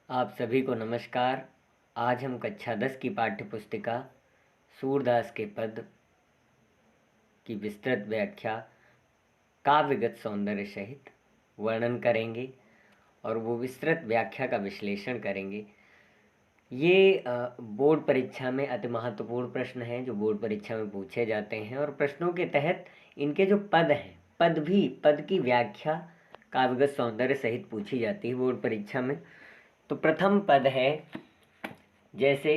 आप सभी को नमस्कार। आज हम कक्षा 10 की पाठ्य पुस्तिका सूरदास के पद की विस्तृत व्याख्या काव्यगत सौंदर्य सहित वर्णन करेंगे और वो विस्तृत व्याख्या का विश्लेषण करेंगे। ये बोर्ड परीक्षा में अति महत्वपूर्ण प्रश्न हैं जो बोर्ड परीक्षा में पूछे जाते हैं और प्रश्नों के तहत इनके जो पद हैं, पद की व्याख्या काव्यगत सौंदर्य सहित पूछी जाती है बोर्ड परीक्षा में। तो प्रथम पद है जैसे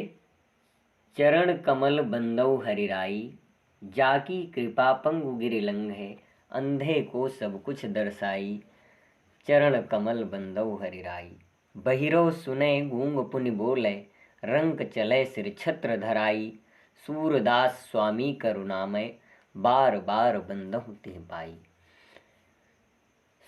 चरण कमल बंदौ हरिराई, जाकी कृपा पंगु गिरिलंग है, अंधे को सब कुछ दर्शाई। चरण कमल बंदौ हरिराई, बहिरो सुने गूंग पुनि बोले, रंक चले सिर छत्र धराई। सूरदास स्वामी करुणामय, बार बार बंदहु तिह पाई।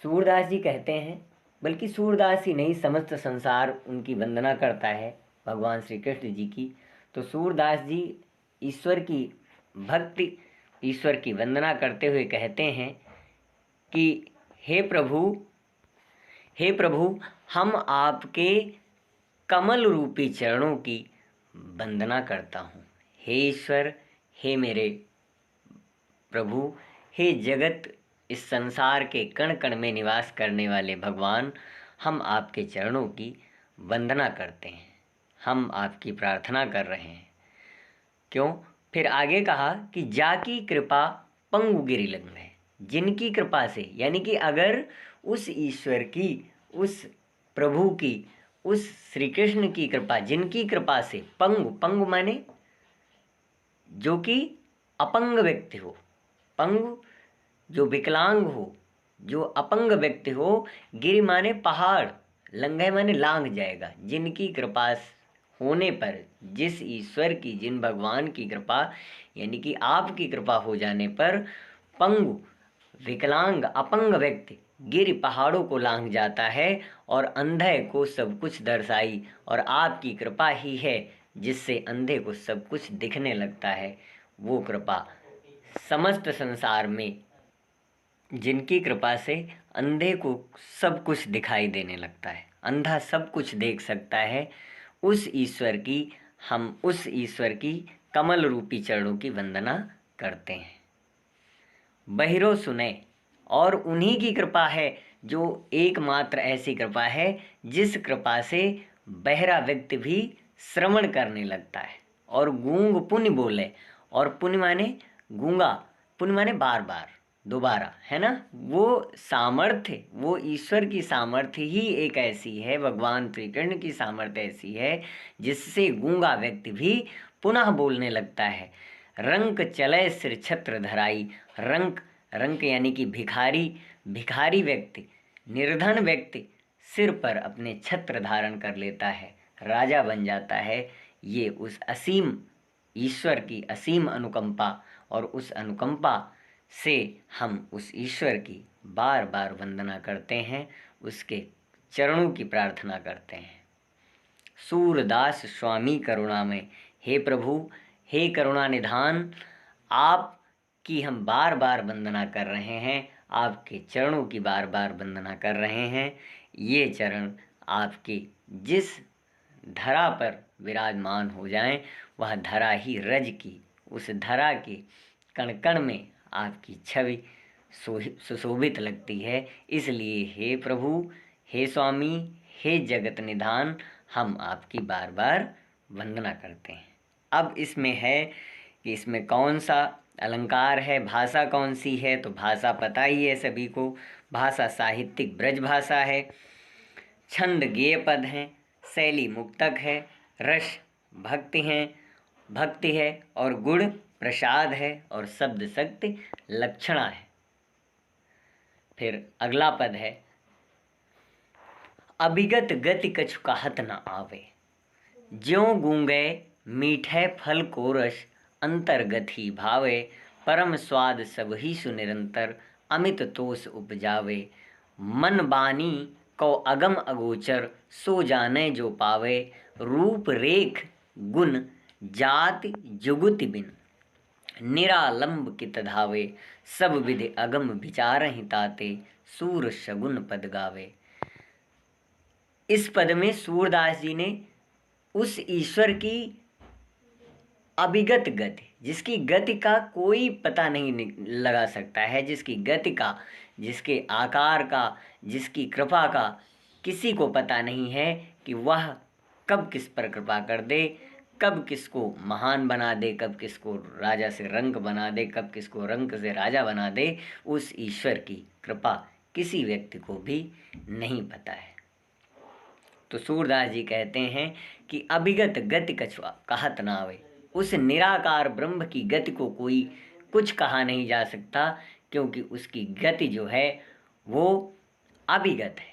सूरदास जी कहते हैं, बल्कि सूरदास ही नहीं समस्त संसार उनकी वंदना करता है, भगवान श्री कृष्ण जी की। तो सूरदास जी ईश्वर की भक्ति, ईश्वर की वंदना करते हुए कहते हैं कि हे प्रभु, हम आपके कमल रूपी चरणों की वंदना करता हूँ। हे ईश्वर, हे मेरे प्रभु, हे जगत इस संसार के कण कण में निवास करने वाले भगवान, हम आपके चरणों की वंदना करते हैं, हम आपकी प्रार्थना कर रहे हैं। क्यों? फिर आगे कहा कि जाकी कृपा पंगु गिरिलंग है, जिनकी कृपा से, यानी कि अगर उस ईश्वर की, उस प्रभु की, उस श्री कृष्ण की कृपा, जिनकी कृपा से पंगु माने जो कि अपंग व्यक्ति हो, पंगु जो विकलांग हो, जो अपंग व्यक्ति हो, गिरि माने पहाड़, लंघे माने लांघ जाएगा। जिनकी कृपा होने पर, जिस ईश्वर की, जिन भगवान की कृपा, यानी कि आपकी कृपा हो जाने पर पंगु विकलांग अपंग व्यक्ति गिरि पहाड़ों को लांघ जाता है और अंधे को सब कुछ दर्शाई। और आपकी कृपा ही है जिससे अंधे को सब कुछ दिखने लगता है। वो कृपा समस्त संसार में, जिनकी कृपा से अंधे को सब कुछ दिखाई देने लगता है, अंधा सब कुछ देख सकता है, उस ईश्वर की कमल रूपी चरणों की वंदना करते हैं। बहिरो सुने, और उन्हीं की कृपा है जो एकमात्र ऐसी कृपा है जिस कृपा से बहरा व्यक्ति भी श्रवण करने लगता है। और गूंग पुण्य बोले, और पुण्य माने गूंगा, पुण्य माने बार बार, दोबारा, है ना। वो सामर्थ्य, वो ईश्वर की सामर्थ्य ही एक ऐसी है, भगवान श्री कृष्ण की सामर्थ्य ऐसी है जिससे गूंगा व्यक्ति भी पुनः बोलने लगता है। रंक चले सिर छत्र धराई, रंक यानी कि भिखारी व्यक्ति, निर्धन व्यक्ति सिर पर अपने छत्र धारण कर लेता है, राजा बन जाता है। ये उस असीम ईश्वर की असीम अनुकंपा, और उस अनुकंपा से हम उस ईश्वर की बार बार वंदना करते हैं, उसके चरणों की प्रार्थना करते हैं। सूरदास स्वामी करुणामय, हे प्रभु, हे करुणा निधान, आपकी हम बार बार वंदना कर रहे हैं, आपके चरणों की बार बार वंदना कर रहे हैं। ये चरण आपकी जिस धरा पर विराजमान हो जाएं, वह धरा ही रज की, उस धरा के कण कण में आपकी छवि सुशोभित लगती है। इसलिए हे प्रभु, हे स्वामी, हे जगत निधान, हम आपकी बार बार वंदना करते हैं। अब इसमें है कि इसमें कौन सा अलंकार है, भाषा कौन सी है, तो भाषा पता ही है सभी को। भाषा साहित्यिक ब्रज भाषा है, छंद गेय पद हैं, शैली मुक्तक है, रस भक्ति है, और गुण प्रसाद है, और शब्द शक्ति लक्षणा है। फिर अगला पद है, अभिगत गति कछु कहत न आवे, ज्यों गूंगे मीठे फल को रस, अंतर्गत ही भावे, परम स्वाद सब ही सुनिरंतर, अमित तोष उपजावे। मन बानी को अगम अगोचर, सो जाने जो पावे, रूप रेख गुण जाति जुगुति बिन, निरालंब कित धावे, सब विधि अगम विचार ही ताते, सूर शगुन पद गावे। इस पद में सूरदास जी ने उस ईश्वर की अभिगत गति, जिसकी गति का कोई पता नहीं लगा सकता है, जिसकी गति का, जिसके आकार का, जिसकी कृपा का किसी को पता नहीं है कि वह कब किस पर कृपा कर दे, कब किसको महान बना दे, कब किसको राजा से रंक बना दे, कब किसको रंक से राजा बना दे, उस ईश्वर की कृपा किसी व्यक्ति को भी नहीं पता है। तो सूरदास जी कहते हैं कि अभिगत गति कछुआ कहत ना आवे, उस निराकार ब्रह्म की गति को कोई कुछ कहा नहीं जा सकता, क्योंकि उसकी गति जो है वो अभिगत है,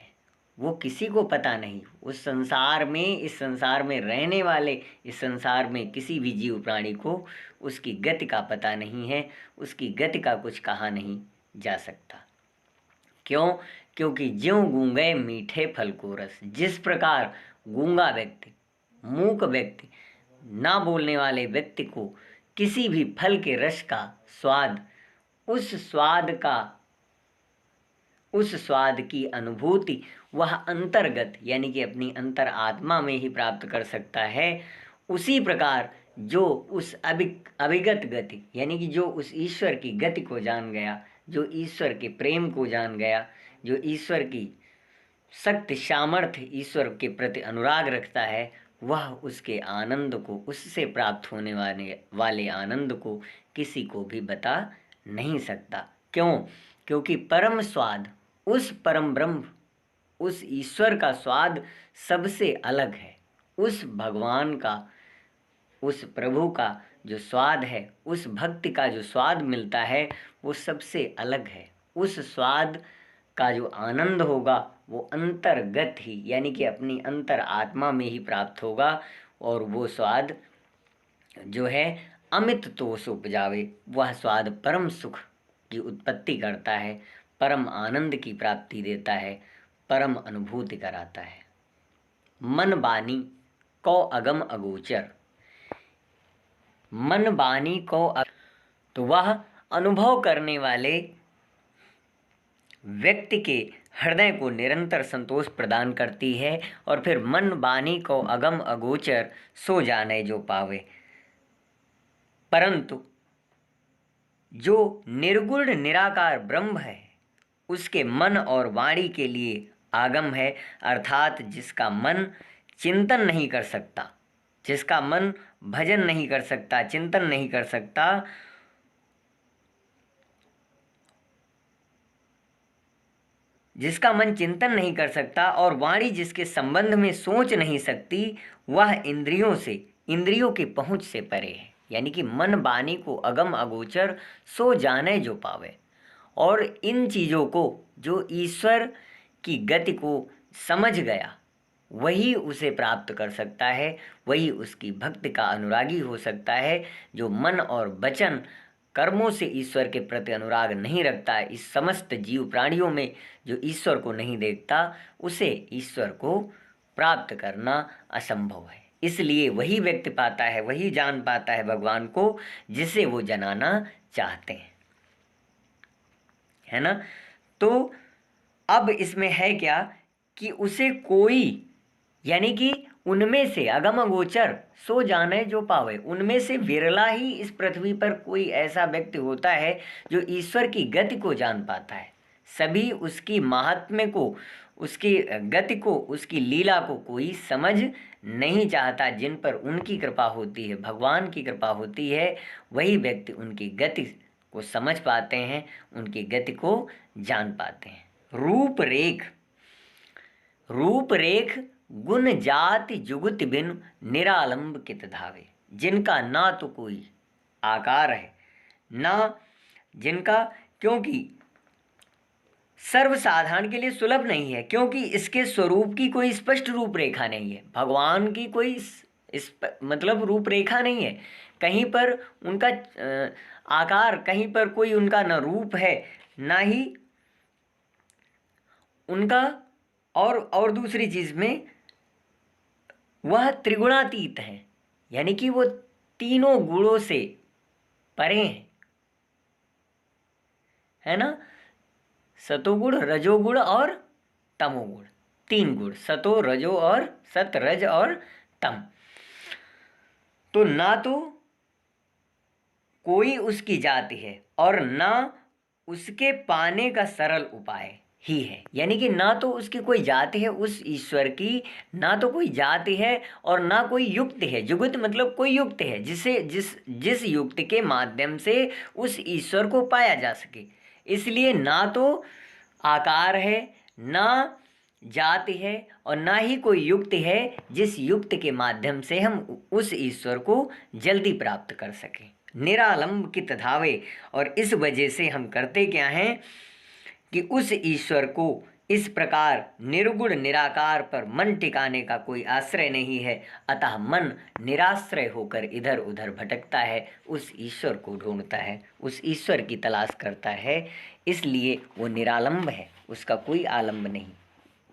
वो किसी को पता नहीं। उस संसार में, इस संसार में रहने वाले, इस संसार में किसी भी जीव प्राणी को उसकी गति का पता नहीं है, उसकी गति का कुछ कहा नहीं जा सकता। क्यों? क्योंकि ज्यों गूंगे मीठे फल को रस, जिस प्रकार गूंगा व्यक्ति, मूक व्यक्ति, ना बोलने वाले व्यक्ति को किसी भी फल के रस का स्वाद, उस स्वाद की अनुभूति वह अंतर्गत यानी कि अपनी अंतर आत्मा में ही प्राप्त कर सकता है, उसी प्रकार जो उस अभिगत गति यानी कि जो उस ईश्वर की गति को जान गया, जो ईश्वर के प्रेम को जान गया, जो ईश्वर की शक्ति सामर्थ्य, ईश्वर के प्रति अनुराग रखता है, वह उसके आनंद को, उससे प्राप्त होने वाले आनंद को किसी को भी बता नहीं सकता। क्यों? क्योंकि परम स्वाद, उस परम ब्रह्म, उस ईश्वर का स्वाद सबसे अलग है। उस भगवान का, उस प्रभु का जो स्वाद है, उस भक्ति का जो स्वाद मिलता है, वो सबसे अलग है। उस स्वाद का जो आनंद होगा वो अंतर्गत ही यानी कि अपनी अंतर आत्मा में ही प्राप्त होगा, और वो स्वाद जो है अमित तोष उपजावे, वह स्वाद परम सुख की उत्पत्ति करता है, परम आनंद की प्राप्ति देता है, परम अनुभूति कराता है। मन बानी को अगम अगोचर, मन बानी को तो वह अनुभव करने वाले व्यक्ति के हृदय को निरंतर संतोष प्रदान करती है। और फिर मन बानी को अगम अगोचर सो जाने जो पावे, परंतु जो निर्गुण निराकार ब्रह्म है उसके मन और वाणी के लिए आगम है, अर्थात जिसका मन चिंतन नहीं कर सकता, जिसका मन भजन नहीं कर सकता, चिंतन नहीं कर सकता, जिसका मन चिंतन नहीं कर सकता और वाणी जिसके संबंध में सोच नहीं सकती, वह इंद्रियों से, इंद्रियों की पहुंच से परे है। यानी कि मन बानी को अगम अगोचर सो जाने जो पावे। और इन चीज़ों को जो ईश्वर की गति को समझ गया वही उसे प्राप्त कर सकता है, वही उसकी भक्ति का अनुरागी हो सकता है। जो मन और वचन कर्मों से ईश्वर के प्रति अनुराग नहीं रखता है, इस समस्त जीव प्राणियों में जो ईश्वर को नहीं देखता, उसे ईश्वर को प्राप्त करना असंभव है। इसलिए वही व्यक्ति पाता है, वही जान पाता है भगवान को जिसे वो जनाना चाहते हैं, है ना। तो अब इसमें है क्या कि उसे कोई, यानी कि उनमें से अगम अगोचर सो जाने जो पावे, उनमें से विरला ही इस पृथ्वी पर कोई ऐसा व्यक्ति होता है जो ईश्वर की गति को जान पाता है। सभी उसकी महात्म्य को, उसकी गति को, उसकी लीला को कोई समझ नहीं चाहता। जिन पर उनकी कृपा होती है, भगवान की कृपा होती है, वही व्यक्ति उनकी गति को समझ पाते हैं, उनकी गति को जान पाते हैं। रूप रेख गुण जाति जुगुत बिन निरालंब कित धावे, जिनका ना तो कोई आकार है ना जिनका, क्योंकि सर्वसाधारण के लिए सुलभ नहीं है, क्योंकि इसके स्वरूप की कोई स्पष्ट रूपरेखा नहीं है। भगवान की कोई मतलब रूपरेखा नहीं है, कहीं पर उनका आकार, कहीं पर कोई उनका न रूप है ना ही उनका, और दूसरी चीज में वह त्रिगुणातीत है, यानी कि वो तीनों गुणों से परे हैं, है ना। सतोगुण, रजोगुण और तमोगुण, 3 गुण, सतो रजो और सत, रज और तम। तो ना तो कोई उसकी जाति है और ना उसके पाने का सरल उपाय ही है। यानी कि ना तो उसकी कोई जाति है उस ईश्वर की, ना तो कोई जाति है और ना कोई युक्ति है। जुगुत मतलब कोई युक्ति है जिसे जिस युक्ति के माध्यम से उस ईश्वर को पाया जा सके। इसलिए ना तो आकार है, ना जाति है और ना ही कोई युक्ति है जिस युक्ति के माध्यम से हम उस ईश्वर को जल्दी प्राप्त कर सकें। निरालंब की तधावे, और इस वजह से हम करते क्या हैं कि उस ईश्वर को इस प्रकार निर्गुण निराकार पर मन टिकाने का कोई आश्रय नहीं है, अतः मन निराश्रय होकर इधर उधर भटकता है, उस ईश्वर को ढूंढता है, उस ईश्वर की तलाश करता है। इसलिए वो निरालंब है, उसका कोई आलंब नहीं।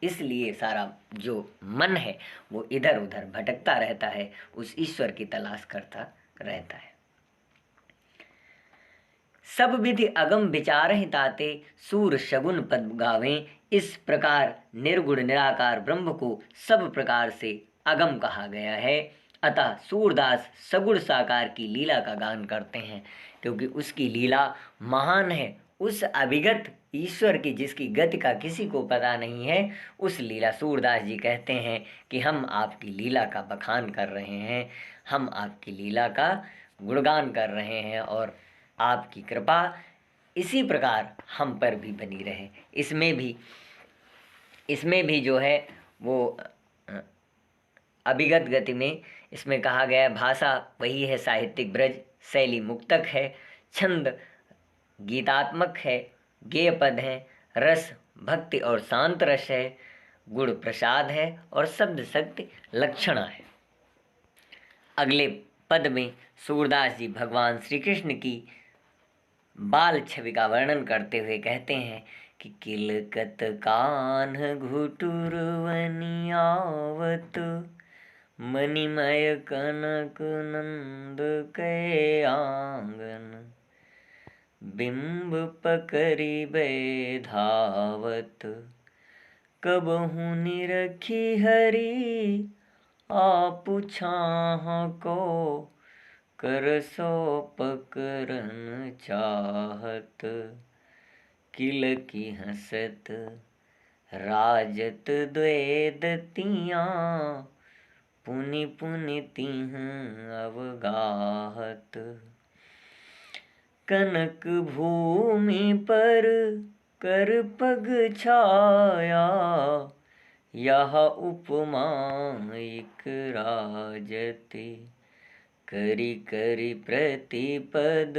इसलिए सारा जो मन है वो इधर उधर भटकता रहता है, उस ईश्वर की तलाश करता रहता है। सब विधि अगम विचारहि ताते, सूर शगुन पद गावें। इस प्रकार निर्गुण निराकार ब्रह्म को सब प्रकार से अगम कहा गया है, अतः सूरदास सगुण साकार की लीला का गान करते हैं, क्योंकि उसकी लीला महान है। उस अभिगत ईश्वर की जिसकी गति का किसी को पता नहीं है, उस लीला सूरदास जी कहते हैं कि हम आपकी लीला का बखान कर रहे हैं, हम आपकी लीला का गुणगान कर रहे हैं और आपकी कृपा इसी प्रकार हम पर भी बनी रहे। इसमें भी जो है वो अभिगत गति में इसमें कहा गया, भाषा वही है साहित्यिक ब्रज, शैली मुक्तक है, छंद गीतात्मक है, गेय पद है, रस भक्ति और शांत रस है, गुण प्रसाद है और शब्द शक्ति लक्षणा है। अगले पद में सूरदास जी भगवान श्री कृष्ण की बाल छवि का वर्णन करते हुए कहते हैं कि किलकत कान्ह घुटुर वनियावत, मणिमय कनक नंद के आंगन, बिंब पकड़ी बैधावत, कबहु निरखी हरि आप छाह को, कर सो पकरन चाहत, किलकी हसत राजत द्वेदतियाँ, पुनि पुनि तिह अवगाहत, कनक भूमि पर कर पग छाया, यह उपमा एक राजति, करी करी प्रतिपद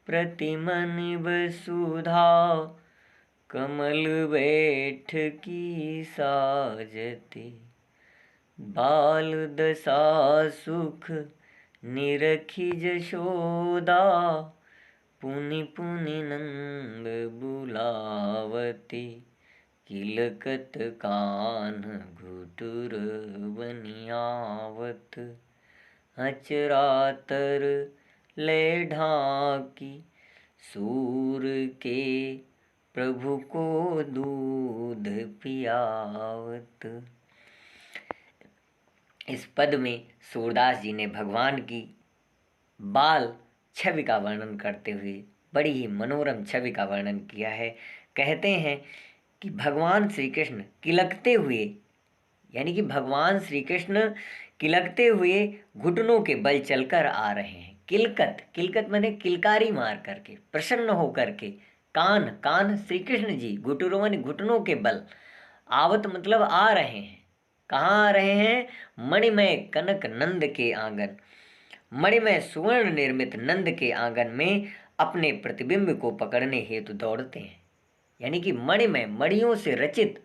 प्रतिमनि वसुधा, कमल बैठ की साजति, बाल दशा सुख निरखी जशोदा, पुनि पुनि नंद बुलावती, किलकत कान्ह घुटुर बनियावत, अचरातर ले ढाकी, सूर के प्रभु को दूध पियावत। इस पद में सूरदास जी ने भगवान की बाल छवि का वर्णन करते हुए बड़ी ही मनोरम छवि का वर्णन किया है। कहते हैं कि भगवान श्री कृष्ण किलकते हुए, यानी कि भगवान श्री कृष्ण किलकते हुए घुटनों के बल चलकर आ रहे हैं। किलकत माने किलकारी मार करके, प्रसन्न होकर के। कान श्री कृष्ण जी, घुटनों माने घुटनों के बल, आवत मतलब आ रहे हैं। कहाँ आ रहे हैं? मणिमय कनक नंद के आंगन, मणिमय सुवर्ण निर्मित नंद के आंगन में अपने प्रतिबिंब को पकड़ने हेतु दौड़ते हैं। यानी कि मणिमय, मणियों से रचित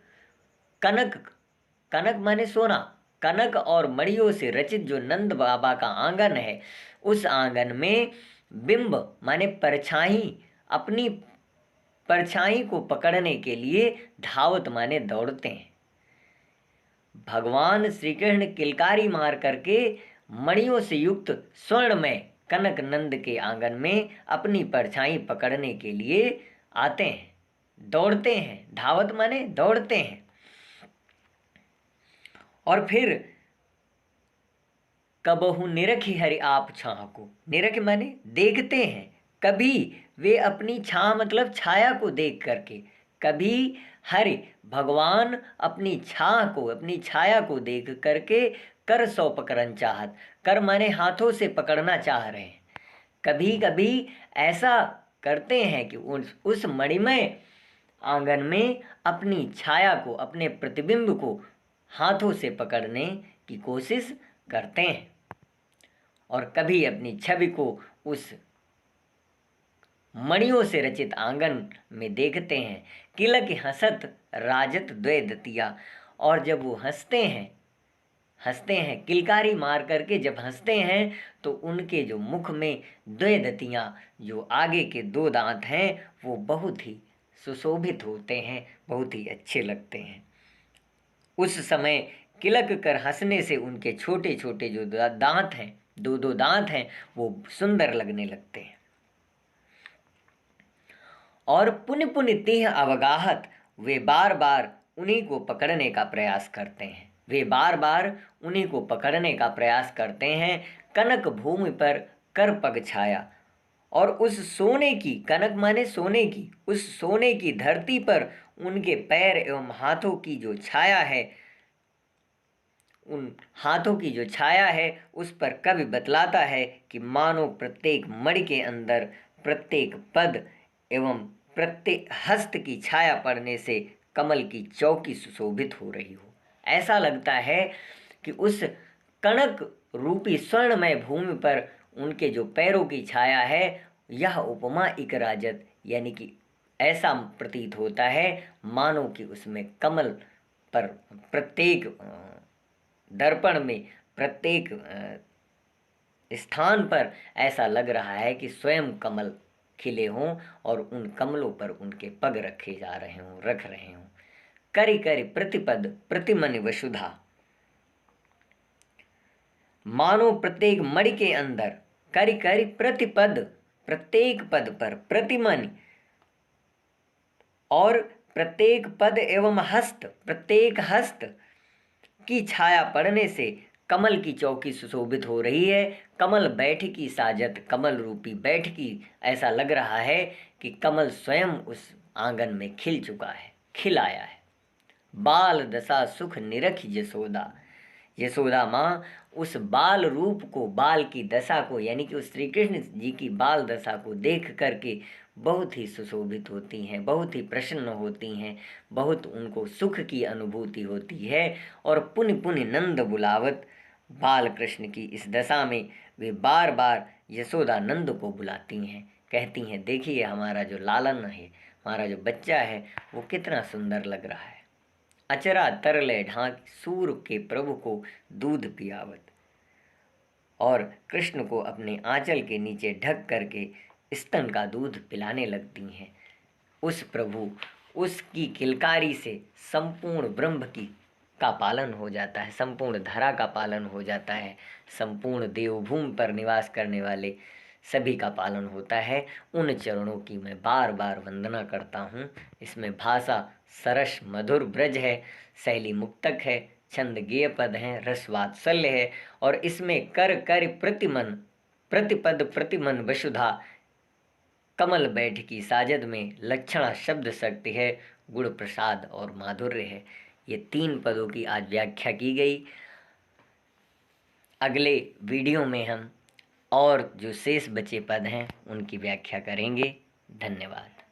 कनक माने सोना, कनक और मणियों से रचित जो नंद बाबा का आंगन है, उस आंगन में बिंब माने परछाई, अपनी परछाई को पकड़ने के लिए धावत माने दौड़ते हैं। भगवान श्री कृष्ण किलकारी मार करके मणियों से युक्त स्वर्णमय कनक नंद के आंगन में अपनी परछाई पकड़ने के लिए आते हैं, दौड़ते हैं। धावत माने दौड़ते हैं। और फिर कबहु निरखी हरि आप छाह को, निरख माने देखते हैं, कभी वे अपनी छाह मतलब छाया को देख करके, कभी हरि भगवान अपनी छाह को, अपनी छाया को देख करके कर सौ पकड़न चाहत, कर माने हाथों से पकड़ना चाह रहे हैं। कभी कभी ऐसा करते हैं कि उस मणिमय आंगन में अपनी छाया को, अपने प्रतिबिंब को हाथों से पकड़ने की कोशिश करते हैं, और कभी अपनी छवि को उस मणियों से रचित आंगन में देखते हैं। किलक हंसत राजत द्वय दतिया, और जब वो हंसते हैं किलकारी मार करके जब हंसते हैं तो उनके जो मुख में द्वय दतियाँ, जो आगे के दो दांत हैं, वो बहुत ही सुशोभित होते हैं, बहुत ही अच्छे लगते हैं। उस समय किलक कर हंसने से उनके छोटे छोटे जो दांत हैं, दो दो दांत हैं, वो सुंदर लगने लगते हैं। और पुण्य पुण्य तिह अवगाहत, वे बार बार उन्हीं को पकड़ने का प्रयास करते हैं, वे बार बार उन्हीं को पकड़ने का प्रयास करते हैं। कनक भूमि पर कर पग छाया, और उस सोने की, कनक माने सोने की, उस सोने की धरती पर उनके पैर एवं हाथों की जो छाया है, उन हाथों की जो छाया है उस पर कवि बतलाता है कि मानो प्रत्येक मणि के अंदर प्रत्येक पद एवं प्रत्येक हस्त की छाया पड़ने से कमल की चौकी सुशोभित हो रही हो। ऐसा लगता है कि उस कणक रूपी स्वर्णमय भूमि पर उनके जो पैरों की छाया है, यह उपमा इक राजत, यानी कि ऐसा प्रतीत होता है मानो कि उसमें कमल पर प्रत्येक दर्पण में, प्रत्येक स्थान पर ऐसा लग रहा है कि स्वयं कमल खिले हों और उन कमलों पर उनके पग रखे जा रहे हों, रख रहे हों। करि करि प्रतिपद प्रतिमन वसुधा, मानो प्रत्येक मणि के अंदर करि करि प्रतिपद, प्रत्येक पद पर प्रतिमन, और प्रत्येक पद एवं हस्त, प्रत्येक हस्त की छाया पड़ने से कमल की चौकी सुशोभित हो रही है। कमल बैठकी साजत, कमल रूपी बैठकी, ऐसा लग रहा है कि कमल स्वयं उस आंगन में खिल चुका है, खिल आया है। बाल दशा सुख निरख यशोदा, यशोदा माँ उस बाल रूप को, बाल की दशा को, यानी कि उस श्री कृष्ण जी की बाल दशा को देख करके बहुत ही सुशोभित होती हैं, बहुत ही प्रसन्न होती हैं, बहुत उनको सुख की अनुभूति होती है। और पुण्य पुण्य नंद बुलावत, बाल कृष्ण की इस दशा में वे बार बार यशोदा नंद को बुलाती हैं, कहती हैं देखिए हमारा जो लालन है, हमारा जो बच्चा है, वो कितना सुंदर लग रहा है। अचरा तरले ढांक सूर के प्रभु को दूध पियावत, और कृष्ण को अपने आंचल के नीचे ढक करके स्तन का दूध पिलाने लगती हैं। उस प्रभु, उसकी किलकारी से संपूर्ण ब्रह्म की का पालन हो जाता है, संपूर्ण धरा का पालन हो जाता है, संपूर्ण देवभूमि पर निवास करने वाले सभी का पालन होता है। उन चरणों की मैं बार बार वंदना करता हूँ। इसमें भाषा सरस मधुर ब्रज है, शैली मुक्तक है, छंद गेय पद हैं, रस वात्सल्य है, और इसमें कर कर प्रतिमन, प्रतिपद प्रतिमन वसुधा, कमल बैठ की साजद में लक्षणा शब्द शक्ति है, गुण प्रसाद और माधुर्य है। ये 3 पदों की आज व्याख्या की गई। अगले वीडियो में हम और जो शेष बचे पद हैं उनकी व्याख्या करेंगे। धन्यवाद।